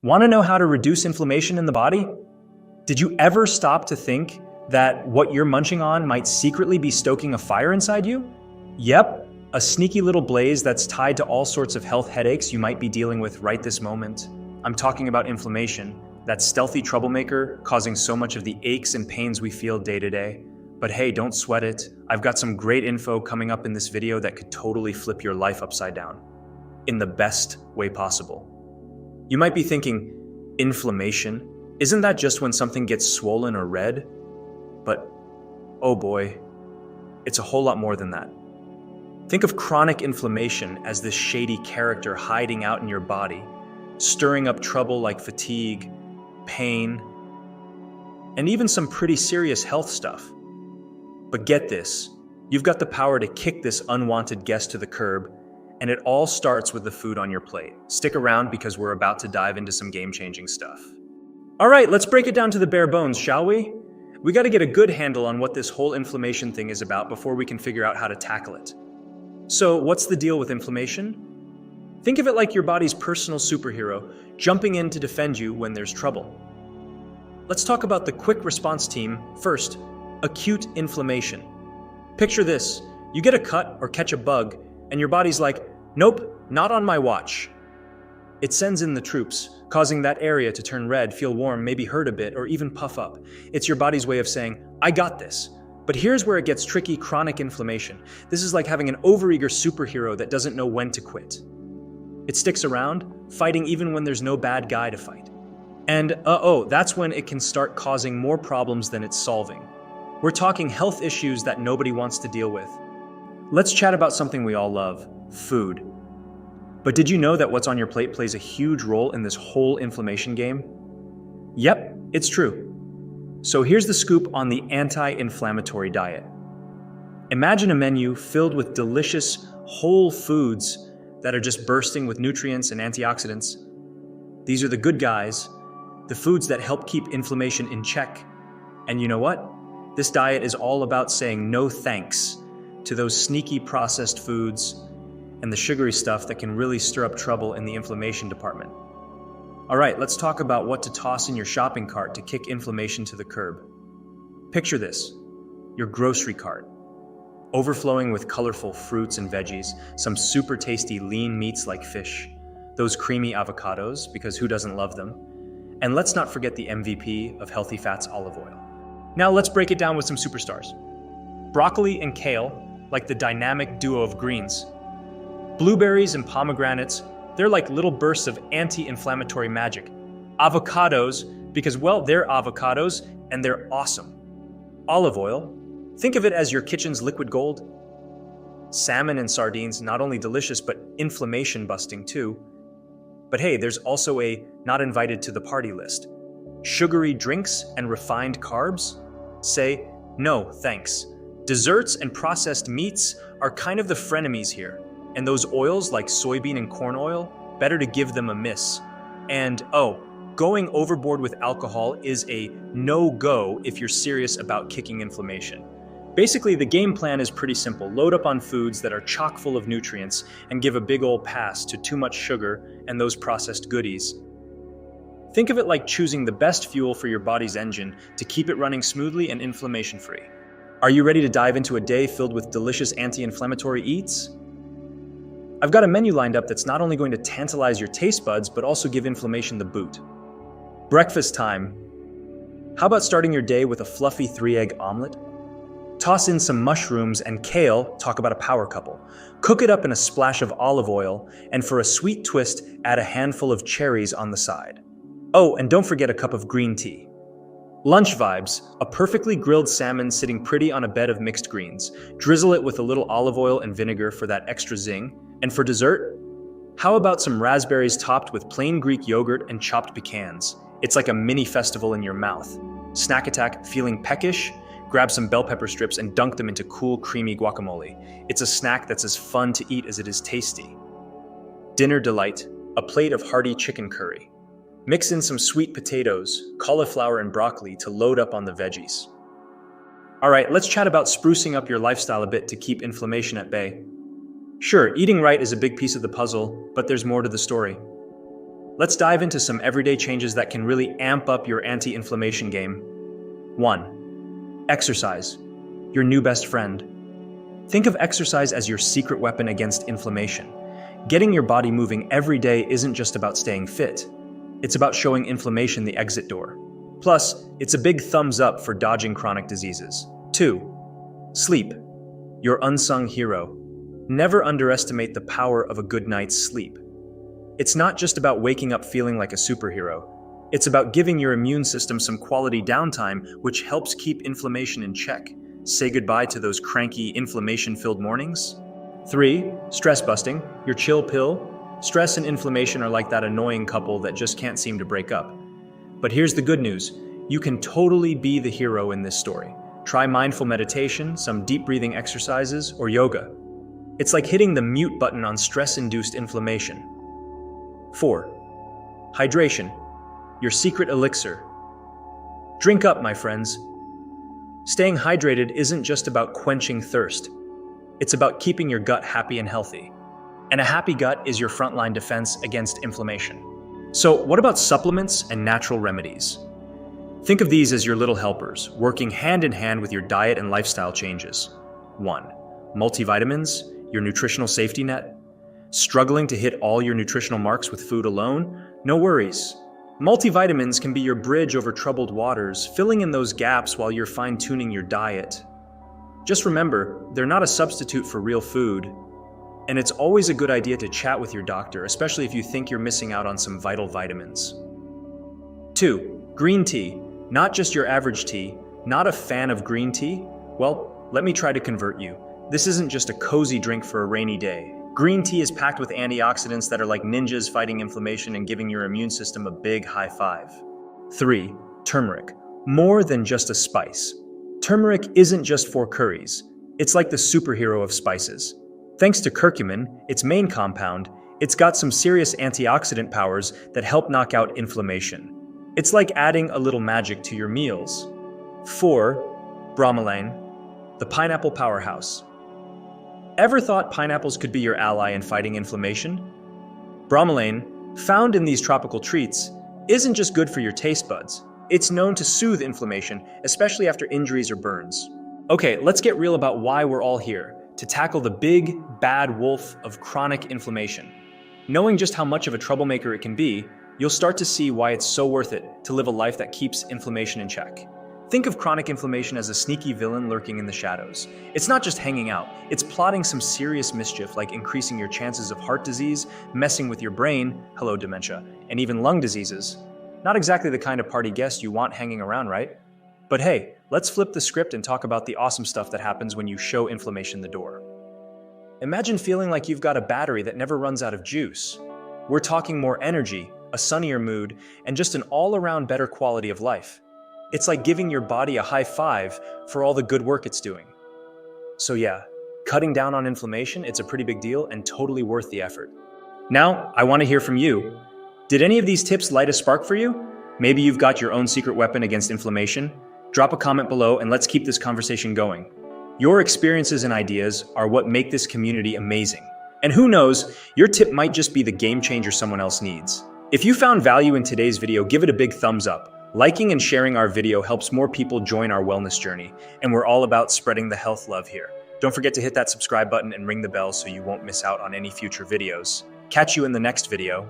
Want to know how to reduce inflammation in the body? Did you ever stop to think that what you're munching on might secretly be stoking a fire inside you? Yep, a sneaky little blaze that's tied to all sorts of health headaches you might be dealing with right this moment. I'm talking about inflammation, that stealthy troublemaker causing so much of the aches and pains we feel day to day. But hey, don't sweat it. I've got some great info coming up in this video that could totally flip your life upside down, in the best way possible. You might be thinking, inflammation? Isn't that just when something gets swollen or red? But, oh boy, it's a whole lot more than that. Think of chronic inflammation as this shady character hiding out in your body, stirring up trouble like fatigue, pain, and even some pretty serious health stuff. But get this, you've got the power to kick this unwanted guest to the curb, and it all starts with the food on your plate. Stick around because we're about to dive into some game-changing stuff. All right, let's break it down to the bare bones, shall we? We got to get a good handle on what this whole inflammation thing is about before we can figure out how to tackle it. So, what's the deal with inflammation? Think of it like your body's personal superhero, jumping in to defend you when there's trouble. Let's talk about the quick response team first. Acute inflammation. Picture this, you get a cut or catch a bug, and your body's like, nope, not on my watch. It sends in the troops, causing that area to turn red, feel warm, maybe hurt a bit, or even puff up. It's your body's way of saying, I got this. But here's where it gets tricky: chronic inflammation. This is like having an overeager superhero that doesn't know when to quit. It sticks around, fighting even when there's no bad guy to fight. And that's when it can start causing more problems than it's solving. We're talking health issues that nobody wants to deal with. Let's chat about something we all love: food. But did you know that what's on your plate plays a huge role in this whole inflammation game? Yep, it's true. So here's the scoop on the anti-inflammatory diet. Imagine a menu filled with delicious, whole foods that are just bursting with nutrients and antioxidants. These are the good guys, the foods that help keep inflammation in check. And you know what? This diet is all about saying no thanks to those sneaky processed foods and the sugary stuff that can really stir up trouble in the inflammation department. All right, let's talk about what to toss in your shopping cart to kick inflammation to the curb. Picture this, your grocery cart, overflowing with colorful fruits and veggies, some super tasty lean meats like fish, those creamy avocados, because who doesn't love them? And let's not forget the MVP of healthy fats, olive oil. Now let's break it down with some superstars. Broccoli and kale, like the dynamic duo of greens. Blueberries and pomegranates, they're like little bursts of anti-inflammatory magic. Avocados, because well, they're avocados and they're awesome. Olive oil, think of it as your kitchen's liquid gold. Salmon and sardines, not only delicious, but inflammation busting too. But hey, there's also a not invited to the party list. Sugary drinks and refined carbs? Say, no, thanks. Desserts and processed meats are kind of the frenemies here. And those oils like soybean and corn oil, better to give them a miss. And going overboard with alcohol is a no-go if you're serious about kicking inflammation. Basically, the game plan is pretty simple. Load up on foods that are chock full of nutrients and give a big old pass to too much sugar and those processed goodies. Think of it like choosing the best fuel for your body's engine to keep it running smoothly and inflammation-free. Are you ready to dive into a day filled with delicious anti-inflammatory eats? I've got a menu lined up that's not only going to tantalize your taste buds, but also give inflammation the boot. Breakfast time. How about starting your day with a fluffy 3-egg omelet? Toss in some mushrooms and kale, talk about a power couple. Cook it up in a splash of olive oil, and for a sweet twist, add a handful of cherries on the side. Oh, and don't forget a cup of green tea. Lunch vibes, a perfectly grilled salmon sitting pretty on a bed of mixed greens. Drizzle it with a little olive oil and vinegar for that extra zing. And for dessert, how about some raspberries topped with plain Greek yogurt and chopped pecans? It's like a mini festival in your mouth. Snack attack, feeling peckish? Grab some bell pepper strips and dunk them into cool, creamy guacamole. It's a snack that's as fun to eat as it is tasty. Dinner delight, a plate of hearty chicken curry. Mix in some sweet potatoes, cauliflower, and broccoli to load up on the veggies. All right, let's chat about sprucing up your lifestyle a bit to keep inflammation at bay. Sure, eating right is a big piece of the puzzle, but there's more to the story. Let's dive into some everyday changes that can really amp up your anti-inflammation game. 1. Exercise, your new best friend. Think of exercise as your secret weapon against inflammation. Getting your body moving every day isn't just about staying fit. It's about showing inflammation the exit door. Plus, it's a big thumbs up for dodging chronic diseases. 2. Sleep, your unsung hero. Never underestimate the power of a good night's sleep. It's not just about waking up feeling like a superhero. It's about giving your immune system some quality downtime, which helps keep inflammation in check. Say goodbye to those cranky, inflammation-filled mornings. 3. Stress busting, your chill pill. Stress and inflammation are like that annoying couple that just can't seem to break up. But here's the good news. You can totally be the hero in this story. Try mindful meditation, some deep breathing exercises, or yoga. It's like hitting the mute button on stress-induced inflammation. 4. Hydration, your secret elixir. Drink up, my friends. Staying hydrated isn't just about quenching thirst. It's about keeping your gut happy and healthy. And a happy gut is your frontline defense against inflammation. So, what about supplements and natural remedies? Think of these as your little helpers, working hand in hand with your diet and lifestyle changes. 1. Multivitamins, your nutritional safety net. Struggling to hit all your nutritional marks with food alone? No worries. Multivitamins can be your bridge over troubled waters, filling in those gaps while you're fine-tuning your diet. Just remember, they're not a substitute for real food. And it's always a good idea to chat with your doctor, especially if you think you're missing out on some vital vitamins. 2. Green tea. Not just your average tea. Not a fan of green tea? Well, let me try to convert you. This isn't just a cozy drink for a rainy day. Green tea is packed with antioxidants that are like ninjas fighting inflammation and giving your immune system a big high five. 3. Turmeric. More than just a spice. Turmeric isn't just for curries. It's like the superhero of spices. Thanks to curcumin, its main compound, it's got some serious antioxidant powers that help knock out inflammation. It's like adding a little magic to your meals. 4. Bromelain, the pineapple powerhouse. Ever thought pineapples could be your ally in fighting inflammation? Bromelain, found in these tropical treats, isn't just good for your taste buds. It's known to soothe inflammation, especially after injuries or burns. Okay, let's get real about why we're all here, to tackle the big, bad wolf of chronic inflammation. Knowing just how much of a troublemaker it can be, you'll start to see why it's so worth it to live a life that keeps inflammation in check. Think of chronic inflammation as a sneaky villain lurking in the shadows. It's not just hanging out, it's plotting some serious mischief like increasing your chances of heart disease, messing with your brain, hello dementia, and even lung diseases. Not exactly the kind of party guest you want hanging around, right? But hey, let's flip the script and talk about the awesome stuff that happens when you show inflammation the door. Imagine feeling like you've got a battery that never runs out of juice. We're talking more energy, a sunnier mood, and just an all-around better quality of life. It's like giving your body a high five for all the good work it's doing. So yeah, cutting down on inflammation, it's a pretty big deal and totally worth the effort. Now, I want to hear from you. Did any of these tips light a spark for you? Maybe you've got your own secret weapon against inflammation? Drop a comment below and let's keep this conversation going. Your experiences and ideas are what make this community amazing. And who knows, your tip might just be the game changer someone else needs. If you found value in today's video, give it a big thumbs up. Liking and sharing our video helps more people join our wellness journey, and we're all about spreading the health love here. Don't forget to hit that subscribe button and ring the bell so you won't miss out on any future videos. Catch you in the next video.